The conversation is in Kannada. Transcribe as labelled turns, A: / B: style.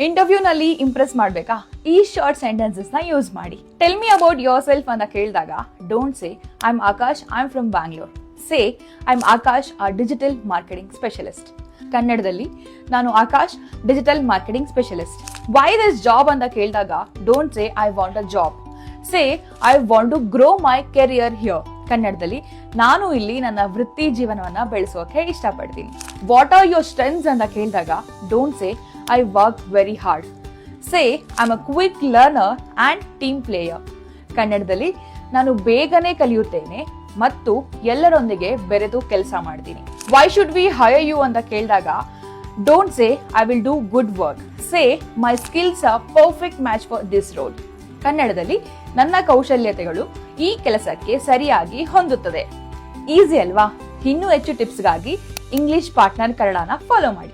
A: ಇಂಟರ್ವ್ಯೂನಲ್ಲಿ ಇಂಪ್ರೆಸ್ ಮಾಡಬೇಕಾ? ಈ ಶಾರ್ಟ್ ಸೆಂಟೆನ್ಸಸ್ ನ ಯೂಸ್ ಮಾಡಿ. Tell me about yourself ಅಂತ ಕೇಳಿದಾಗ don't say I am Akash, I am from Bangalore. Say I am Akash, a digital marketing specialist. ಕನ್ನಡದಲ್ಲಿ ನಾನು Akash, digital marketing specialist. Why this job ಅಂತ ಕೇಳಿದಾಗ don't say I want a job. Say I want to grow my career here. ಕನ್ನಡದಲ್ಲಿ ನಾನು ಇಲ್ಲಿ ನನ್ನ ವೃತ್ತಿ ಜೀವನವನ್ನ ಬೆಳೆಸೋಕೆ ಇಷ್ಟಪಡ್ತೀನಿ. ವಾಟ್ ಆರ್ ಯೋರ್ ಸ್ಟ್ರೆಂತ್ಸ್ ಅಂತ ಕೇಳಿದಾಗ don't say I work very hard. Say I am a quick learner and team player. ಕನ್ನಡದಲ್ಲಿ ನಾನು ಬೇಗನೆ ಕಲಿಯುತ್ತೇನೆ ಮತ್ತು ಎಲ್ಲರೊಂದಿಗೆ ಬೆರೆತು ಕೆಲಸ ಮಾಡ್ತೀನಿ. Why should we hire you ಅಂತ ಕೇಳಿದಾಗ don't say I will do good work. Say my skills are perfect match for this role. ಕನ್ನಡದಲ್ಲಿ ನನ್ನ ಕೌಶಲ್ಯತೆಗಳು ಈ ಕೆಲಸಕ್ಕೆ ಸರಿಯಾಗಿ ಹೊಂದುತ್ತದೆ. ಈಸಿ ಅಲ್ವಾ? ಇನ್ನೂ ಹೆಚ್ಚು ಟಿಪ್ಸ್ಗಾಗಿ ಇಂಗ್ಲಿಷ್ ಪಾರ್ಟ್ನರ್ ಕನ್ನಡನ ಫಾಲೋ ಮಾಡಿ.